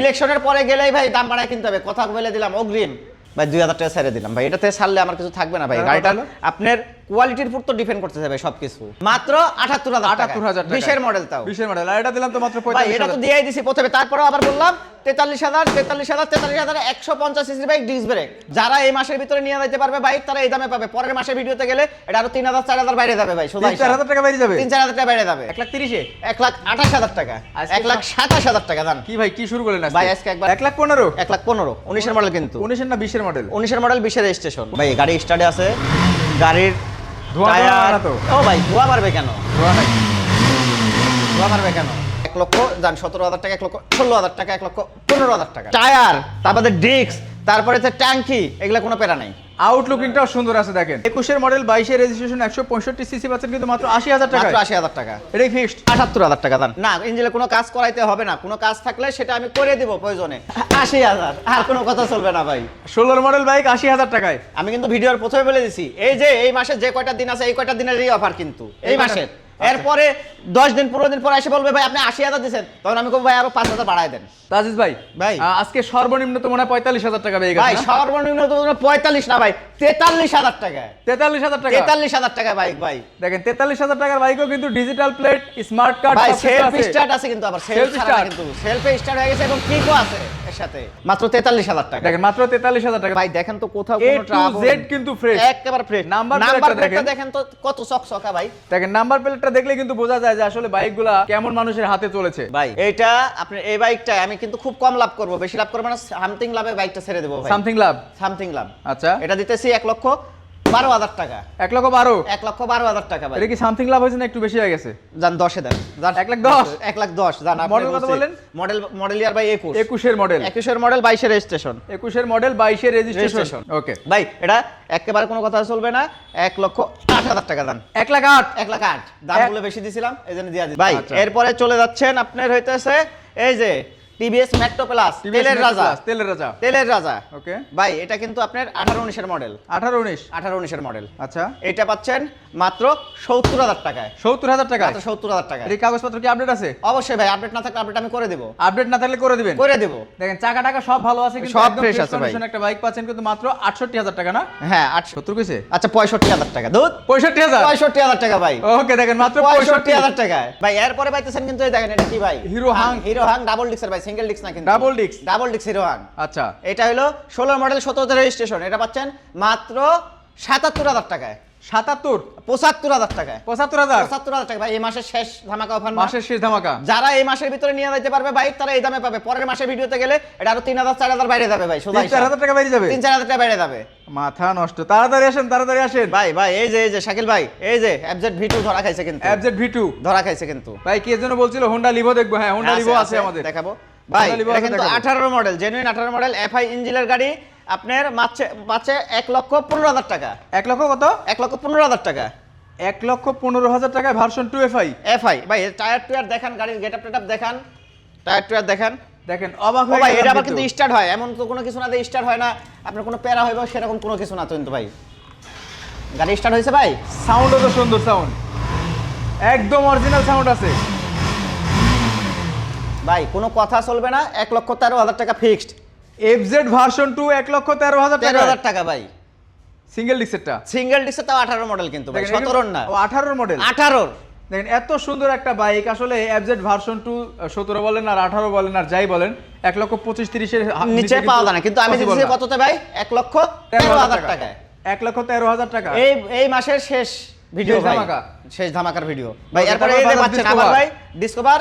ইলেকশনের পরে গেলেই ভাই দাম বাড়ায় কিনতে হবে, কথা বলে দিলাম অগ্রিম ভাই 2000 টাকা ছেড়ে দিলাম ভাই, এটাতে ছাড়লে আমার কিছু থাকবে না ভাই। গাড়িটা আপনার কোয়ালিটির উপর তো ডিপেন্ড করতেছে ভাই সবকিছু। মাত্র 78000 টাকা 20 এর মডেল, তাও 20 এর মডেল। আর এটা দিলাম তো মাত্র 45,000 ভাই, এটা তো দিয়েই দিছি প্রথমে, তারপরেও আবার বললাম 43,000 150 সিসি বাইক ডিস্ক ব্রেক। যারা এই মাসের ভিতরে নিয়ে যেতে পারবে বাইক তারা এই দামে পাবে। পরের মাসের ভিডিওতে গেলে এটা আরো 3000 4000 বাইরে যাবে ভাই, সোজা 4000 টাকা বাইরে যাবে, 3-4000 টাকা বাইরে যাবে। 1,30,000 এ 1,28,000 টাকা, 1,27,000 টাকা দাম। কি ভাই কি শুরু করলেন ভাই আজকে একবার 1,15,000 1,15,000 19 এর মডেল, কিন্তু 19 এর না 20 এর মডেল, 19 এর মডেল 20 এর রেজিস্ট্রেশন। ভাই গাড়ি স্টার্টে আছে, গাড়ির ধোঁয়া না তো? ও ভাই ধোঁয়া মারবে কেন, ধোঁয়া নাই, ধোঁয়া মারবে কেন? 1,17,000 টাকা, 1,16,000 টাকা, 1,15,000 টাকা টায়ার, তারপরে ডিস্ক, তারপরে ট্যাঙ্কি, এগুলা কোনো পেরা নাই। আউটলুকিংটাও সুন্দর আছে দেখেন। 21 এর মডেল 22 এর রেজিস্ট্রেশন 165 সিসি পাচ্ছেন কিন্তু মাত্র 80,000 টাকা, মাত্র 80,000 টাকা। এটাই ফিক্সড 78,000 টাকা দাম। না ইঞ্জিনে কোনো কাজ করাইতে হবে না, কোনো কাজ থাকলে সেটা আমি করে দিব প্রয়োজনে। 80,000 আর কোনো কথা চলবে না ভাই। 16 মডেল বাইক 80,000 টাকায়। আমি কিন্তু ভিডিওর প্রথমে বলে দিছি, এই যে এই মাসে যে কয়টা দিন আছে এই কয়টা দিনেরই অফার কিন্তু এই মাসের। এরপরে 10 দিন 15 দিন পরে এসে বলবে ভাই আপনি 80,000 দিয়েছেন, তখন আমি বলবো ভাই আরো 5,000 বাড়ায় দেন। তাজিজ ভাই ভাই আজকে সর্বনিম্ন তো মনে হয় 45,000 টাকা পেয়ে ভাই, গেছে। সর্বনিম্ন তো 45 না ভাই, 43,000 টাকা, 43,000 টাকা, 43,000 টাকা বাইক ভাই। দেখেন 43,000 টাকার বাইকও কিন্তু ডিজিটাল প্লেট, স্মার্ট কার্ড, ভাই সবকিছু সেলফ আছে। স্টার্ট আছে কিন্তু, আবার সেলফ স্টার্ট কিন্তু সেলফে স্টার্ট হয়ে গেছে এবং কিকও আছে এর সাথে। মাত্র 43,000 টাকা। দেখেন মাত্র 43,000 টাকা। ভাই দেখেন তো কোথাও A কোনো to ট্রাবল Z কিন্তু ফ্রেশ, একেবারে ফ্রেশ। নাম্বার নাম্বার প্লেটটা প্লেটটা দেখেন তো কত চকচকা ভাই। দেখেন নাম্বার প্লেটটা দেখলে কিন্তু বোঝা যায় যে আসলে বাইকগুলা কেমন মানুষের হাতে চলেছে। ভাই এইটা আপনার এই বাইকটা আমি কিন্তু খুব কম লাভ করব, বেশি লাভ করব না, সামথিং লাভে বাইকটা ছেড়ে দেব ভাই। সামথিং লাভ, সামথিং লাভ। আচ্ছা এটা দিতেছি 1,12,000 টাকা। 1,12,000 1,12,000 টাকা ভাই। এটা কি সামথিং লাভ হয়েছে না একটু বেশি হয়ে গেছে? জান 10 এ দেন, জান 1,10,000 1,10,000 জান। আপনি মডেল কত বলেন? মডেল ইয়ার ভাই 21 এর মডেল, 21 এর মডেল 22 এর রেজিস্ট্রেশন, 21 এর মডেল 22 এর রেজিস্ট্রেশন। ওকে ভাই এটা একেবারে কোনো কথা চলবে না, 1,08,000 টাকা দাম। 1,08,000 1,08,000 দাম বলে বেশি দিছিলাম এজন্য দিয়া দিই ভাই। আচ্ছা। এরপরে চলে যাচ্ছেন আপনার হইতেছে এই যে টিভিএস মেট্রো প্লাস, তেলের রাজা, তেলের রাজা, তেলের রাজা। ওকে ভাই এটা কিন্তু আপনার 18-19 এর মডেল, 18-19 এর মডেল। আচ্ছা এটা পাচ্ছেন মাত্র 70,000 টাকায়, 70,000 টাকা। মাত্র 70,000 টাকা। এর কাগজপত্র কি আপডেট আছে? অবশ্যই ভাই, আপডেট না থাকলে আপডেট আমি করে দেব, আপডেট না থাকলে করে দিবেন, করে দেব। দেখেন চাকা টাকা সব ভালো আছে কিন্তু সব একদম fresh fresh আছে ভাই। condition একটা বাইক পাচ্ছেন কিন্তু মাত্র 68,000 টাকা না? হ্যাঁ 800। 70 কইছে? আচ্ছা 65,000 টাকা, দুধ 65,000 65,000 টাকা ভাই। ওকে দেখেন মাত্র 65,000 টাকায় ভাই। এরপরে পাইতেছেন কিন্তু এই দেখেন এটা কি ভাই, hero Hang, hero Hang double ডিক্সের ভাই, সিঙ্গেল ডিক্স না কিন্তু, ডাবল ডিস্ক, ডাবল ডিক্স হিরো হাং। আচ্ছা এটা হলো 16 মডেল 17 রেজিস্ট্রেশন। এটা পাচ্ছেন মাত্র 77,000 টাকায়, 77 75,000 টাকায়, 75,000 75,000 টাকা ভাই। এই মাসের শেষ ধামাকা অফার, মাসের শেষ ধামাকা। যারা এই মাসের ভিতরে নিয়ে যেতে পারবে বাইক তারা এই দামে পাবে। পরের মাসের ভিডিওতে গেলে এটা আরো 3,000 4,000 বাইরে যাবে ভাই, সোজা 4,000 টাকা বাইরে যাবে, 3-4,000 টাকা বাইরে যাবে। মাথা নষ্ট। তাড়াতাড়ি আসেন, তাড়াতাড়ি আসেন ভাই ভাই এই যে শাকিল ভাই, এই যে FZ V2 ধরা খাইছে কিন্তু, FZ V2 ধরা খাইছে কিন্তু ভাই। কে যেন বলছিল হোন্ডা লিভো দেখবো? হ্যাঁ হোন্ডা লিভো আছে আমাদের, দেখাবো ভাই। Honda Livo এটা আছে, কিন্তু দেখাবো। 18 মডেল, জেনুইন 18 মডেল FI ইঞ্জিনের গাড়ি। আপনার মাচ্ছে 1,15,000 টাকা। 1 লক্ষ কত? 1,15,000 টাকা। 1,15,000 টাকায় ভার্সন 2 FI। FI ভাই টায়ার টুয়ার দেখান, গাড়ির গেটআপ টেটআপ দেখান, টায়ার টুয়ার দেখান। দেখেন অবাক ও হয়ে ভাই এটা গেলাম আবার কিন্তু স্টার্ট হয়, এমন তো কোনো কিছু না যে স্টার্ট হয় না, আপনার কোনো প্যারা হইব সেরকম কোনো কিছু না তো কিন্তু ভাই। গাড়ি স্টার্ট হয়েছে ভাই, সাউন্ডও তো সুন্দর, সাউন্ড একদম অরিজিনাল সাউন্ড আছে ভাই কোনো কথা চলবে না। 1,13,000 টাকা ফিক্সড। FZ ভার্সন 2 1,13,000 টাকা, 13,000 টাকা ভাই। সিঙ্গেল ডিস্কেরটা, সিঙ্গেল ডিস্ক তাও 18 মডেল কিন্তু ভাই, 17 না, ও 18 মডেল, 18। দেখেন এত সুন্দর একটা বাইক আসলে FZ ভার্সন 2 17 বলেন আর 18 বলেন আর যাই বলেন 1,25,30 এর নিচে পাওয়া যায় না, কিন্তু আমি দিচ্ছি কততে ভাই, 1,13,000 টাকায়, 1,13,000 টাকা। এই মাসের শেষ ভিডিও শেষ ভাই, ধামাকা। শেষ ধামাকার ভিডিও ভাই। ওকে, এরপরে তারপর এই যে বাজাজ পাচ্ছেন আবার ডিসকভার। ভাই ডিসকভার।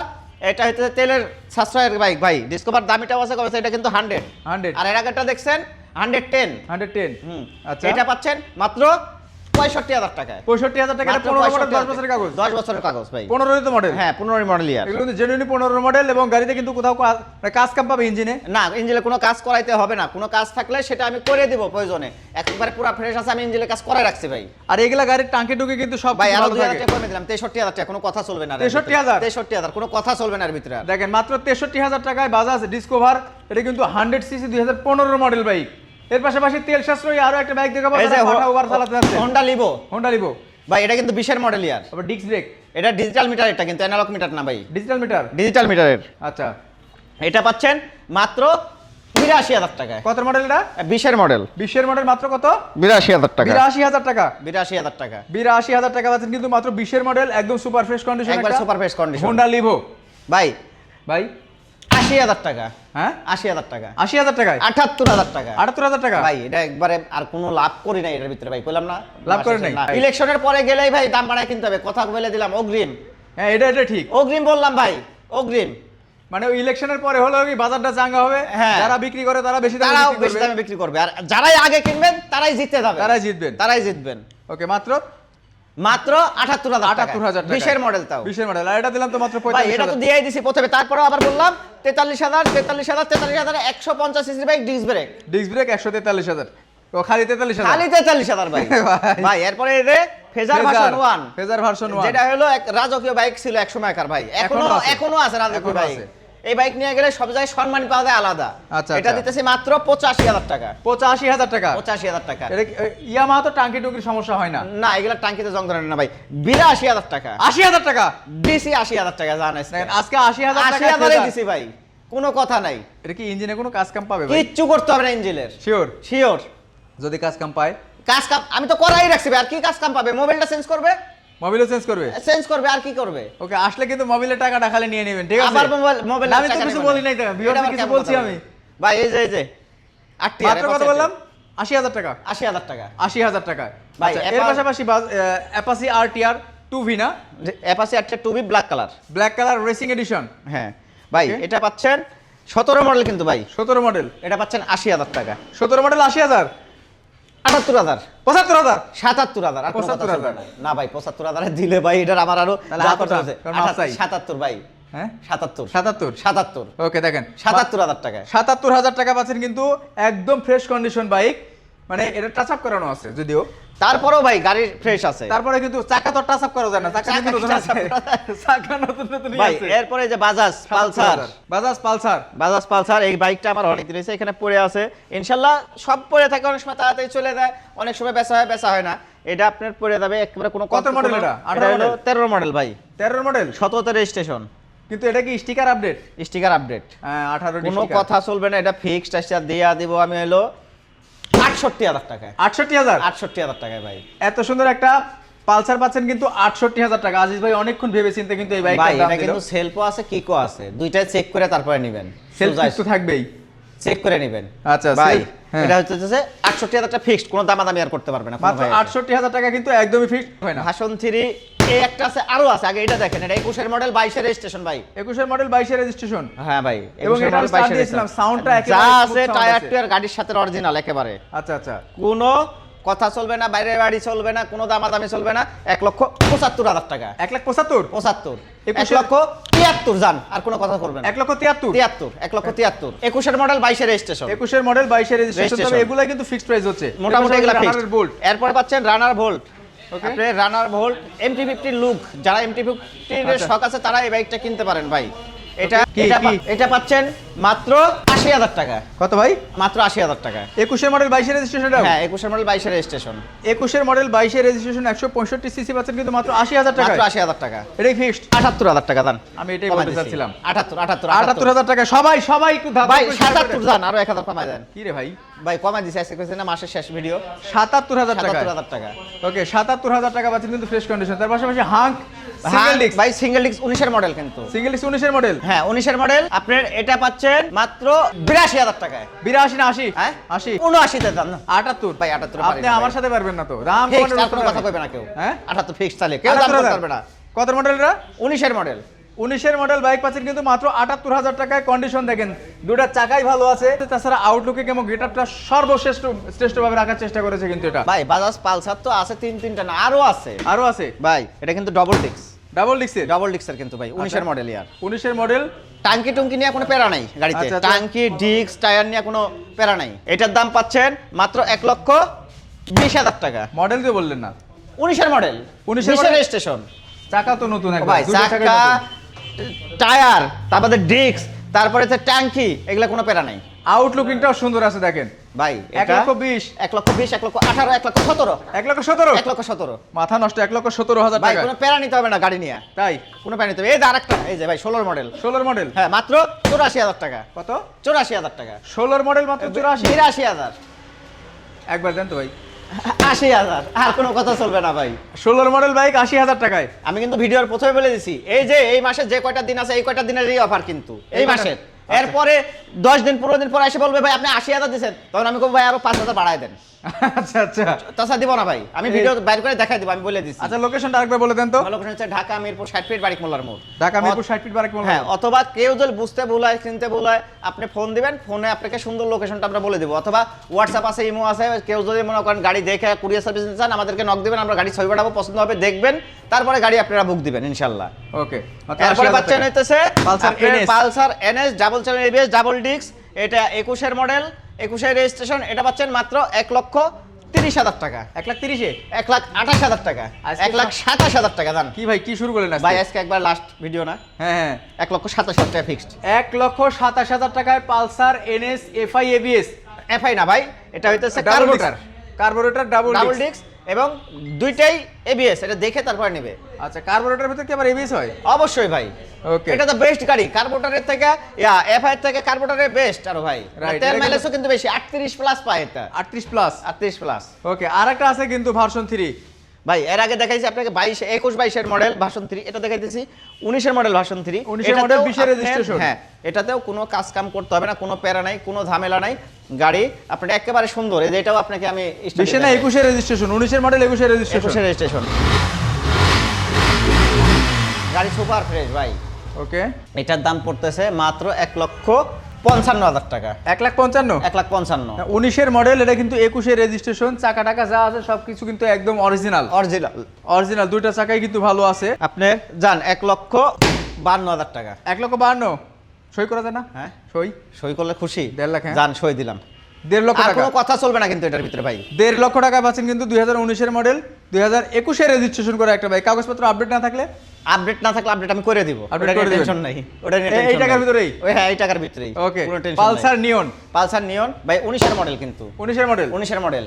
এটা হচ্ছে তেলের সাশ্রয়ের বাইক ভাই, ডিসকভার দামিটাও আছে কত, এটা কিন্তু 100, আর এর আগেরটা দেখছেন 110। 110 আচ্ছা, এটা পাচ্ছেন মাত্র 65,000 টাকায়। 65,000 টাকা। এটা 15 মডেল, 10 বছরের কাগজ, 10 বছরের কাগজ ভাই, 15 তো মডেল। হ্যাঁ 15 মডেল ইয়ার। এগুলো কিন্তু জেনুইন 15 মডেল এবং গাড়িতে কিন্তু কোথাও কাজ কাম পাবে ইঞ্জিনে না, ইঞ্জিনে কোনো কাজ করাইতে হবে না, কোনো কাজ থাকলে সেটা আমি করে দিব প্রয়োজনে। একবারে পুরো ফ্রেশ আছে, আমি ইঞ্জিনে কাজ করে রাখছি ভাই। আর এগুলা গাড়ির টাঙ্কে ঢুকে কিন্তু সব ভাই আরো ভালো 2,000 থাকে। টাকা কমে দিলাম, 63,000 টাকা, কোনো কথা চলবে না। 63,000? 63,000 কোনো কথা চলবে না এর ভিতরে আর। দেখেন মাত্র 63,000 টাকায় বাজাজ ডিসকভার। এটা কিন্তু 100 সিসি 2015 মডেল বাইক। এর পাশাপাশি তেল সাশ্রয়ী আরো একটা বাইক দেখাবো, এই যে ওভার চালাতে যাচ্ছে, হোন্ডা লিভো। হোন্ডা লিভো ভাই এটা কিন্তু 20 এর মডেল ইয়ার। আবার ডিস্ক ব্রেক, এটা ডিজিটাল মিটার, এটা কিন্তু অ্যানালগ মিটার না ভাই, ডিজিটাল মিটার, ডিজিটাল মিটারের। আচ্ছা এটা পাচ্ছেন মাত্র ৮২,০০০ টাকায়। কত মডেল এটা? 20-এর মডেল। 20-এর মডেল মাত্র কত? ৮২,০০০ টাকা। ৮২,০০০ টাকা। ৮২,০০০ টাকা। ৮২,০০০ টাকা পাচ্ছেন কিন্তু মাত্র 20-এর মডেল, একদম সুপার ফ্রেশ কন্ডিশন, একবার super fresh condition. Honda Livo ভাই ভাই ৮০,০০০ টাকা। হ্যাঁ ৮০,০০০ টাকা। ৮০,০০০ টাকায় ৭৮,০০০ টাকা। ৭৮,০০০ টাকা ভাই এটা একবারে আর কোনো লাভ করি নাই এটার ভিতরে ভাই, কইলাম না লাভ করেন নাই। ইলেকশনের পরে গেলেই ভাই দাম বাড়ায় কিনতে হবে, কথা বলে দিলাম অগ্রিম। হ্যাঁ এটা ঠিক। অগ্রিম বললাম ভাই, অগ্রিম। মানে ওই ইলেকশনের পরে হলো কি বাজারটা চাঙ্গা হবে, হ্যাঁ। যারা বিক্রি করে তারা বেশি দামে তারাও বিক্রি বেশি করবে, দামে বিক্রি করবে, আর যারাই আগে কিনবেন তারাই জিততে যাবে, তারাই জিতবেন। তারাই জিতবেন। ওকে মাত্র মাত্র ৭৮,০০০ টাকা। ৭৮,০০০ টাকা। 20-এর মডেল তাও। 20-এর মডেল, আর এটা দিলাম তো মাত্র ভাই এটা তো ৪৫,০০০। দিয়েই দিছি প্রথমে, তারপরে আবার বললাম ৪৩,০০০, ১৫০ CC bike disc brake. Disc brake ১৪৩,০০০। ও খালি ৪৩,০০০। খালি ৪৩,০০০ ভাই। ভাই এরপরে এই যে ফেজার ভার্সন 1, ফেজার ভার্সন 1 যেটা হলো এক রাজকীয় বাইক ছিল এক সময়কার ভাই, এখনো আছে রাজকীয় এখনো বাইক। আছে। এই বাইক নিয়ে গেলে সব জায়গায় সম্মান পাওয়া যায় আলাদা। আচ্ছা, এটা আচ্ছা। দিতেছি মাত্র ৮৫,০০০ টাকা। ৮৫,০০০ টাকা। ৮৫,০০০ টাকা। এটা ইয়ামাহা তো টাঙ্কি টুঙ্কির সমস্যা হয় না? না এগুলা টাঙ্কিতে জং ধরে না ভাই। ৮২,০০০ টাকা। ৮০,০০০ টাকা ডিসি ৮০,০০০ টাকা জানাইস। দেখেন আজকে ৮০,০০০ টাকা ৮০,০০০ দিছি ভাই, কোনো কথা নাই। এটা কি ইঞ্জিনে কোনো কাজ কাম পাবে ভাই? কিচ্ছু করতে হবে না ইঞ্জিনের। শিওর? শিওর। যদি কাজ কাম পায়? কাজ কাম আমি তো করাই রাখছি ভাই, আর কি কাজ কাম পাবে? মোবাইলটা চেঞ্জ করবে, মোবাইলও চেঞ্জ করবে? চেঞ্জ করবে আর কি করবে? ওকে আসলে কিন্তু মোবাইলের টাকাটা খালি নিয়ে নেবেন, ঠিক আছে? আবার মোবাইল আমি তো কিছু বলি নাই, ভিউয়ারকে কিছু বলছি আমি। ভাই এই যে 8 মাত্র কত বললাম? ৮০,০০০ টাকা। ৮০,০০০ টাকা। ৮০,০০০ টাকা ভাই, আচ্ছা, এর পাশাপাশি অ্যাপাচি RTR 2V না? Apache R2 2B black colour. Black colour racing addition. হ্যাঁ ভাই Okay. এটা পাচ্ছেন 17 মডেল কিন্তু ভাই। 17 মডেল। এটা পাচ্ছেন ৮০,০০০ টাকা। 17 মডেল ৮০,০০০। ৭৮,০০০। ৭৫,০০০। ৭৭,০০০। আর ৭৫,০০০ না ভাই ৭৫,০০০ দিলে ভাই এটার আমার আরো তাহলে যা কত করতে আছে? আছে। কারণ মাপ চাই। ৭৭ ভাই। হ্যাঁ ৭৭। ৭৭। ৭৭। ওকে দেখেন ৭৭,০০০ টাকা। ৭৭,০০০ টাকা পাচ্ছেন কিন্তু একদম ফ্রেশ কন্ডিশন বাইক, মানে এটা টাচ আপ করানো আছে যদিও, তারপরেও ভাই গাড়ি ফ্রেশ আছে। তারপরে কিন্তু চাকা তো টাচ আপ করা যায় না, চাকা কিন্তু নতুন আছে, চাকা নতুন নতুনই ভাই আছে। এরপরে যে বাজাজ পালসার। বাজাজ পালসার এই বাইকটা আমার অনেক দিন হয়েছে এখানে পড়ে আছে, ইনশাল্লাহ সব পড়ে থাকে, অনেক সময় তাড়াতাড়ি চলে যায়, অনেক সময় বেচা হয় না। এটা আপনার পড়ে যাবে একেবারে কোনো কত মডেল এটা? 18 হলো 13 মডেল ভাই। 13 মডেল, 17 রেজিস্ট্রেশন, কিন্তু এটা কি স্টিকার আপডেট? Sticker update. হ্যাঁ 18 কোনো কথা চলবে না, এটা ফিক্সড আসছে দিয়া দিব আমি হলো ৬৮,০০০ টাকায়। ৬৮,০০০। ৬৮,০০০ টাকায় ভাই। এত সুন্দর একটা পালসার পাচ্ছেন কিন্তু ৬৮,০০০ টাকা। আজিজ ভাই অনেকক্ষণ ভেবে চিন্তে কিন্তু এই ভাই বাইকটার দাম এটা দিল। কিন্তু সেলফও আছে কিকও আছে, দুইটাই চেক করে তারপরে নেবেন। সেলফ তো থাকবেই, চেক করে নেবেন। আচ্ছা ভাই হ্যাঁ। এটা হচ্ছে যে ৬৮,০০০ টাকা ফিক্সড, কোনো দামাদামি আর করতে পারবে না মাত্র ৬৮,০০০ টাকা কিন্তু একদমই ফিক্সড হয় না। ভাষণ 3 এই একটা আছে, আরো আছে, আগে এটা দেখেন, এটা 21 মডেল 22 রেজিস্ট্রেশন ভাই। 21 মডেল 22 রেজিস্ট্রেশন। হ্যাঁ ভাই এবং 21 এটা মডেল স্টার্ট 22 দিয়েছিলাম, সাউন্ডটা যা একেবারে আছে টায়ার টুয়ার গাড়ির সাথে অরিজিনাল একেবারে। আচ্ছা আচ্ছা, কোনো কথা চলবে না, বাইরে বাড়ি চলবে না, কোনো দামাদামি চলবে না। ১,৭৫,০০০ টাকা। ১,৭৫,০০০। ৭৫। 21 ১,৭৩,০০০ জান, আর কোনো কথা করবেন না। ১,৭৩,০০০। ৭৩, ১,৭৩,০০০। 21 মডেল 22 রেজিস্ট্রেশন। 21 মডেল 22 রেজিস্ট্রেশন, তবে Registration। এগুলাই কিন্তু ফিক্সড প্রাইস হচ্ছে মোটামুটি এগুলা রানারের ফিক্সড। বোল্ট। এরপর পাচ্ছেন রানার ভোল্ট। Okay. আপনি রানার ভোল্ট MT-50 লুক, যারা MT-50 এর আচ্ছা। শখ আছে তারা এই বাইকটা কিনতে পারেন ভাই। এটা কি, এটা কি? এটা পাচ্ছেন মাত্র ৮০,০০০ টাকা। কত ভাই? মাত্র ৮০,০০০ টাকা। 21 মডেল 22 রেজিস্ট্রেশন। হ্যাঁ 21 model 22 registration. 21 model 22 registration 165 CC পাচ্ছেন কিন্তু মাত্র ৮০,০০০ টাকা। মাত্র ৮০,০০০ টাকা। এটাই ফিক্সড। ৭৮,০০০ টাকা দান। আমি এটাই বলতে চাচ্ছিলাম। ৭৮,০০০ ৭৮,০০০ টাকা। সবাই একটু ধাপ ভাই ৭৭ দান, আরো ১,০০০ কমায় দেন। কি রে ভাই? ভাই কমায় দিছি, আজকে কইছেন না মাসের শেষ ভিডিও। ৭৭,০০০ টাকা। ৭৭,০০০ টাকা। ওকে ৭৭,০০০ টাকা পাচ্ছেন কিন্তু ফ্রেশ কন্ডিশন। তার পাশাপাশি হাঙ্ক হ্যাঁ সিঙ্গেল ডিস্ক। ভাই সিঙ্গেল ডিস্ক 19 এর মডেল কিন্তু। সিঙ্গেল ডিস্ক 19 এর মডেল। হ্যাঁ 19 এর মডেল। আপনার এটা পাচ্ছেন মাত্র ৮২,০০০ টাকায়। ৮২ না 80? হ্যাঁ 80। ৭৯ তে দাম না। ৭৮ ভাই ৭৮ আপনি আমার সাথে পারবেন না তো। দাম ফিক্সড, আর কোনো কথা কইবে না কেউ। হ্যাঁ ৭৮ ফিক্সড চালে কেউ দাম করতে পারবে না। কত মডেল এটা? 19 এর মডেল। 19 এর মডেল বাইক পাচ্ছেন কিন্তু মাত্র ৭৮,০০০ টাকায়। কন্ডিশন দেখেন, দুটো চাকাই ভালো আছে, তাছাড়া আউটলুকে কেমন গেটআপটা শ্রেষ্ঠভাবে রাখার চেষ্টা করেছে কিন্তু এটা। ভাই বাজাজ পালসার তো আছে তিনটা না, আরো আছে। আরো আছে ভাই এটা কিন্তু ডাবল ডিস্ক। ডাবল ডিস্কের। ডাবল ডিস্কের কিন্তু ভাই 19 এর মডেল ইয়ার। 19 এর মডেল। টাঙ্কি টুঙ্কি নিয়ে কোনো প্যারা নাই গাড়িতে। আচ্ছা, আচ্ছা। টাঙ্কি ডিস্ক টায়ার নিয়ে কোনো প্যারা নাই। এটার দাম পাচ্ছেন মাত্র ১,২০,০০০ টাকা। মডেল দিয়ে বললেন না? 19 এর মডেল। 19 এর 20 মডেল। রেজিস্ট্রেশন। চাকা তো নতুন একদম। ভাই দুটো চাকাই চাকা নতুন। টায়ার তারপরে ডিস্ক তারপরে যে ট্যাঙ্কি, এগুলা কোনো প্যারা নাই। আউটলুকিংটাও সুন্দর আছে দেখেন ভাই 1,20,000 1,20,000 1,18,000 1,17,000 1,17,000 1,17,000 মাথা নষ্ট 1,17,000 ভাই টাকা কোনো প্যারা নিতে হবে না গাড়ি নিয়ে, তাই কোনো প্যারা নিতে হবে। এই যে আরেকটা, এই যে ভাই 16 মডেল, 16 মডেল হ্যাঁ মাত্র 84,000 টাকা। কত 84,000 টাকা, 16 মডেল মাত্র 84 83,000 একবার দেন তো ভাই 80,000, আর কোনো কথা চলবে না ভাই। 16 মডেল বাইক 80,000 টাকায়। আমি কিন্তু ভিডিওর প্রথমে বলে দিছি, এই যে এই মাসে যে কয়টা দিন আছে এই কয়টা দিনেরই অফার কিন্তু এই মাসের। এরপরে 10 দিন 15 দিন পরে এসে বলবে ভাই আপনি 80,000 দিয়েছেন, তখন আমি বলবো ভাই আরো 5,000 বাড়ায় দেন। আচ্ছা আচ্ছা তাছাড়া দিব না ভাই, আমি ভিডিও বাইর করে দেখাই দিব, আমি বলে দিচ্ছি। আচ্ছা লোকেশনটা আরেকবার বলে দেন তো। লোকেশন হচ্ছে ঢাকা মিরপুর 60 ফিট বারিক মোল্লার মোড়। ঢাকা মিরপুর 60 ফিট বারেক মোড়। হ্যাঁ, অথবা কেউ যদি বুঝতে ভুলায় চিনতে ভুলায় আপনি ফোন দিবেন, ফোনে আপনাকে সুন্দর লোকেশনটা আমরা বলে দেবো, অথবা হোয়াটসঅ্যাপ আছে, ইমো আছে। কেউ যদি মনে করেন গাড়ি দেখে কুরিয়ার সার্ভিস নিতে চান আমাদেরকে নক দিবেন, আমরা গাড়ি ছবি পাঠাবো, পছন্দ হবে দেখবেন, তারপরে গাড়ি আপনারা বুক দিবেন ইনশাআল্লাহ। ওকে তারপরে পাচ্ছেন হইতেছে Pulsar NS। Pulsar NS double channel ABS double disc, এটা 21 এর মডেল, 21 এর রেজিস্ট্রেশন, এটা পাচ্ছেন মাত্র 1,30,000 টাকা। 1,30,000 1,28,000 টাকা, আজকে 1,27,000 টাকা দান। কি ভাই কি শুরু করলেন আজকে? ভাই আজকে একবার লাস্ট ভিডিও না, হ্যাঁ হ্যাঁ 1,27,000 টাকা ফিক্সড। 1,27,000 টাকায় Pulsar NS FI ABS FI না ভাই, এটা হইতেছে carburettor. Carburettor double double disc. Disc এবং দুইটাই ABS, এটা দেখে তারপর নেবে। আচ্ছা কার্বোরেটরের ভিতরে কি আবার ABS হয়? অবশ্যই ভাই, ওকে এটা তো বেস্ট গাড়ি, কার্বোরেটরের থেকে এফআই এর থেকে কার্বোরেটরের বেস্ট আরো ভাই। Right, তেল এটা মাইলেজও কিন্তু বেশি, 38 প্লাস পায় এটা, 38 প্লাস। 38 প্লাস। ওকে আরেকটা আছে কিন্তু ভার্সন 3। ভাই এর আগে দেখাইছি আপনাকে 21 এর মডেল ভার্সন 3, এটা দেখাইতেছি 19 এর মডেল ভার্সন 3। 19 এর মডেল 20 এর রেজিস্ট্রেশন। হ্যাঁ, এটাতেও কোনো কাজ কাম করতে হবে না, কোনো প্যারা নাই, কোনো ঝামেলা নাই, গাড়ি আপনার একেবারে সুন্দর। এই যে এটাও আপনাকে আমি 20 এর না 21 এর রেজিস্ট্রেশন, 19 এর মডেল 21 এর রেজিস্ট্রেশন। 21 এর রেজিস্ট্রেশন, গাড়ি সুপার ফ্রেশ ভাই। ওকে এটার দাম পড়তেছে মাত্র 1,55,000 টাকা। 1,55,000 1,55,000 19 এর মডেল, এটা কিন্তু 21 এর রেজিস্ট্রেশন। চাকা টাকা যা আছে সবকিছু কিন্তু একদম অরিজিনাল। অরিজিনাল অরিজিনাল দুইটা চাকাই কিন্তু ভালো আছে। আপনি যান 1,52,000 টাকা। 1,52,000 সই করা যায় না? হ্যাঁ, সই সই করলে খুশি। 1.5 লাখ। যান সই দিলাম। 1.5 লক্ষ আর টাকা। কোনো কথা চলবে না কিন্তু এটার ভিতরে ভাই। 1.5 লক্ষ টাকা পাচ্ছেন কিন্তু 2019 এর মডেল, 2021 এর রেজিস্ট্রেশন করা একটা বাইক। কাগজপত্র আপডেট না থাকলে আপডেট না থাকলে আপডেট আমি করে দিব, Update ওটা নিয়ে করে দিবেন। টেনশন নাই, ওটা নিয়ে এই টেনশন টাকার নাই। ভিতরেই? ওই হ্যাঁ, এই টাকার ভিতরেই। ওকে কোনো টেনশন পালসার নিয়ন। পালসার নিয়ন ভাই 19 এর মডেল কিন্তু, 19 এর মডেল 19 এর মডেল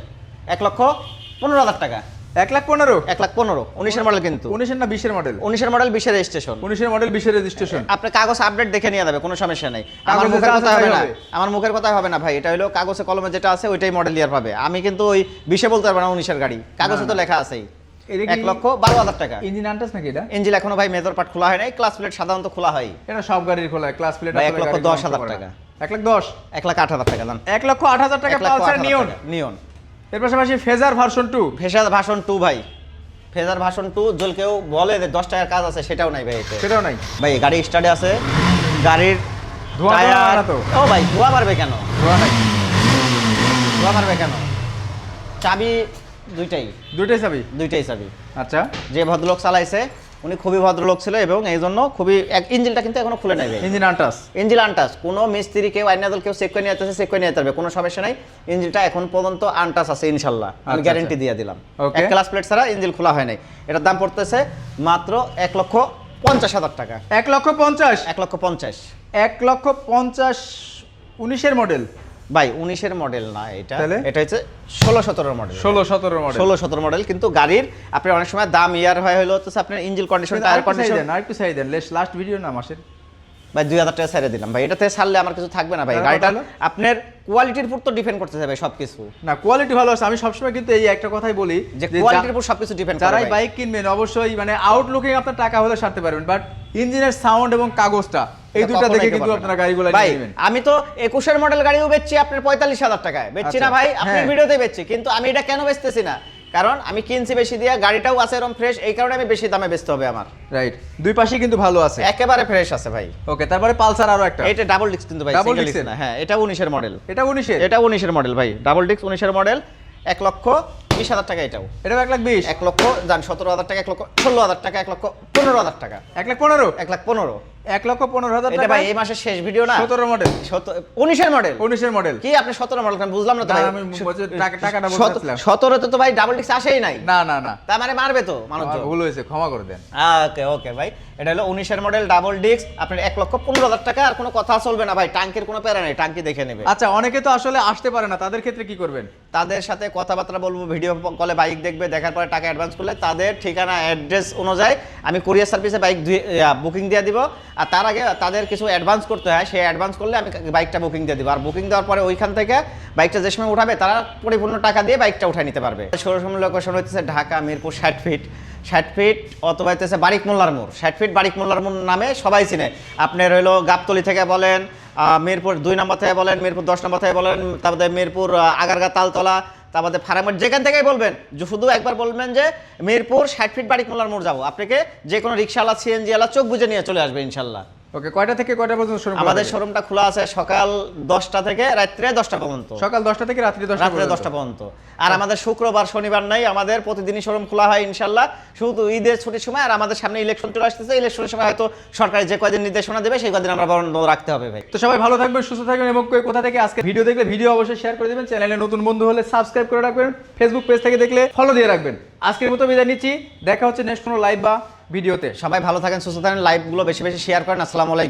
1,15,000 টাকা। 1,15,000 1,15,000 19 এর মডেল কিন্তু, 19 এর না 20 এর মডেল? 19 এর মডেল 20 এর রেজিস্ট্রেশন। 19 এর মডেল 20 এর রেজিস্ট্রেশন। আপনি কাগজ আপডেট দেখে নিয়ে যাবে, কোনো সমস্যা নাই। আমার কাগজে মুখের যা কথা আছে হবে তাই না, হবে। আমার মুখের কথা হবে না ভাই, এটা হলো কাগজে কলমে যেটা আছে ওইটাই মডেল ইয়ার পাবে। আমি কিন্তু ওই 20 বলতে পারবো না, 19 এর গাড়ি কাগজে তো লেখা আছেই। এটা কি 1,12,000 টাকা। ইঞ্জিন আনটাস নাকি এটা? ইঞ্জিন এখনো ভাই মেজর পার্ট খোলা হয় নাই, ক্লাস প্লেট সাধারণত খোলা হয়। এটা সব গাড়ির খোলা, ক্লাস প্লেট ভাই, আসলে গাড়ি 1,10,000 করে না। টাকা। 1,10,000 1,08,000 টাকা দাম। 1,08,000 টাকা পালসার নিয়ন। নিয়ন। এর পাশাপাশি ফেজার ভার্সন 2। ফেজার ভার্সন 2 ভাই, ফেজার ভার্সন 2 যদি কেউ বলে যে 10 টাকার কাজ আছে সেটাও নাই ভাই এতে। সেটাও নাই ভাই গাড়ি স্টার্টে আছে, গাড়ির ধোঁয়া টায়ার না তো? ও ভাই ধোঁয়া মারবে কেন? ধোয়া নাই, ধোঁয়া মারবে কেন? চাবি দুইটাই, দুইটাই চাবি। দুইটাই চাবি। আচ্ছা যে ভদ্রলোক চালাইছে উনি খুবই ভদ্রলোক ছিল এবং এই জন্য খুবই ইঞ্জিনটা কিন্তু এখনো খুলে নাই ভাই। ইঞ্জিন আনটাস। ইঞ্জিন আনটাস, কোনো মিস্ত্রি কেউ আইনাদল কেউ চেক করে নিয়ে আসতেছে, চেক করে নিয়ে যেতে হবে, কোনো সমস্যা নাই। ইঞ্জিনটা এখন পর্যন্ত আনটাস আছে ইনশাল্লাহ, আমি আচ্ছা, গ্যারেন্টি আচ্ছা। দিয়ে দিলাম। Okay. এক ক্লাস প্লেট ছাড়া ইঞ্জিন খোলা হয় নাই। এটার দাম পড়তেছে মাত্র 1,50,000 টাকা। 1,50,000 1,50,000 1,50,000 19 এর মডেল ভাই 19 এর মডেল না এটা, তাহলে? এটা হচ্ছে 16-17 মডেল। 16-17 মডেল। 16-17 মডেল, কিন্তু গাড়ির আপনি অনেক সময় দাম ইয়ার হয় হলো হচ্ছে আপনার ইঞ্জিন কন্ডিশন, টায়ার কন্ডিশন। আরেকটু চাই দেন, লাস্ট ভিডিও না মাসের ভাই 2,000 টাকা ছেড়ে দিলাম ভাই, এটাতে ছাড়লে আমার কিছু থাকবে না ভাই। তাহলে গাড়িটা কত হলো? আপনার কোয়ালিটির উপর তো ডিপেন্ড করতেছে ভাই সবকিছু। না কোয়ালিটি ভালো আছে। আমি সবসময় কিন্তু এই একটা কথাই বলি যে কোয়ালিটির উপর সবকিছু ডিপেন্ড করে যারাই ভাই। বাইক কিনবেন অবশ্যই মানে আউটলুকিং আপনার টাকা হলে সারতে পারবেন, বাট ইঞ্জিনের সাউন্ড এবং কাগজটা এই দুটো দেখে কিন্তু আপনারা গাড়িগুলো ভাই নিয়ে নেবেন। আমি তো 21 এর মডেল গাড়িও বেচছি আপনার 45,000 টাকায় বেচছি না আচ্ছা, ভাই, আপনার হ্যাঁ। ভিডিওতে বেচছি, কিন্তু আমি এটা কেন বেচতেছি না? কারণ আমি কিনছি বেশি দিয়ে, গাড়িটাও আছে এরকম ফ্রেশ, এই কারণে আমি বেশি দামে বেচতে হবে আমার। রাইট, দুই পাশেই কিন্তু ভালো আছে, একেবারে ফ্রেশ আছে ভাই। ওকে। তারপরে পালসার আরো একটা, এটা ডাবল ডিস্ক কিন্তু ভাই, Double সিঙ্গেল disc ডিস্ক না। হ্যাঁ, এটা 19 এর মডেল। এটা 19 এর, এটা 19 এর মডেল ভাই, ডাবল ডিস্ক 19 এর মডেল। 1,20,000 টাকা এটাও। এটা 1,20,000 1 লক্ষ যান 17,000 টাকা, 1,16,000 টাকা, 1,15,000 টাকা, 1,15,000 1,15,000 1,15,000 এটা টাকা ভাই এই মাসের শেষ ভিডিও না 17 মডেল 19 মডেল 19 মডেল কি আপনি 17 মডেল আমি বুঝলাম না তো ভাই আমি বলছি টাকাটা বলছিলাম 17 তে তো ভাই ডাবল ডিস্ক আসেই নাই না না না তার মানে মারবে তো মানুষজন ভুল হয়েছে ক্ষমা করে দেন ওকে ওকে ভাই এটা হলো 19 মডেল ডাবল ডিস্ক আপনার 1,15,000 টাকা আর কোনো কথা চলবে না ভাই টাঙ্কির কোনো প্যারা নেই টাঙ্কি দেখে নেবে আচ্ছা অনেকে তো আসলে আসতে পারে না তাদের ক্ষেত্রে কি করবেন তাদের সাথে কথাবার্তা বলবো ভিডিও কলে বাইক দেখবে দেখার পরে টাকা অ্যাডভান্স করলে তাদের ঠিকানা অ্যাড্রেস অনুযায়ী আমি কুরিয়ার সার্ভিসে বাইক বুকিং দিয়ে দিব আর তার আগে তাদের কিছু অ্যাডভান্স করতে হয় সেই অ্যাডভান্স করলে আমি বাইকটা বুকিং দিয়ে দিব আর বুকিং দেওয়ার পরে ওইখান থেকে বাইকটা যে সময় উঠাবে তারা পরিপূর্ণ টাকা দিয়ে বাইকটা উঠায় নিতে পারবে শোরুম লোকেশন হচ্ছে ঢাকা মিরপুর 60 ফিট অথবা হচ্ছে বারিক মোল্লার মোড় 60 ফিট বারিক মোল্লার মোড় নামে সবাই চিনে আপনার হলো গাবতলি থেকে বলেন মিরপুর 2 নম্বর থেকে বলেন মিরপুর 10 নম্বর থেকে বলেন তারপরে মিরপুর আগারগা তালতলা তারপরে ফার্মার যেখান থেকেই বলবেন যে শুধু একবার বলবেন যে মিরপুর 60 ফিট বারিক মোল্লার মোড় যাবো আপনাকে যে কোনো রিক্সাওয়ালা সিএনজি ওয়ালা চোখ বুঝে নিয়ে চলে আসবে ইনশাল্লাহ ওকে কয়টা থেকে কয়টা পর্যন্ত শোরুম আমাদের শোরুমটা খোলা আছে সকাল 10টা থেকে রাত্রে 10টা পর্যন্ত সকাল 10টা থেকে রাত্রি 10টা রাত্রে 10টা পর্যন্ত আর আমাদের শুক্রবার শনিবার নাই আমাদের প্রতিদিনই শোরুম খোলা হয় ইনশাল্লাহ শুধু ঈদের ছুটির সময় আর আমাদের সামনে ইলেকশন চলে আসতেছে ইলেকশনের সময় হয়তো সরকারি যে কয়দিন নির্দেশনা দেবে সেই কয়দিন আমরা বন্ধ রাখতে হবে ভাই তো সবাই ভালো থাকবেন সুস্থ থাকবেন এবং কোথা থেকে আজকে ভিডিও দেখলে ভিডিও অবশ্যই শেয়ার করে দিবেন চ্যানেলে নতুন বন্ধু হলে সাবস্ক্রাইব করে রাখবেন ফেসবুক পেজ থেকে দেখলে ফলো দিয়ে রাখবেন আজকের মতো বিদায় নিচ্ছি দেখা হচ্ছে নেক্সট কোনো লাইভ বা ভিডিওতে সবাই ভালো থাকেন সুস্থ থাকেন লাইভগুলো বেশি বেশি শেয়ার করেন আসসালামু আলাইকুম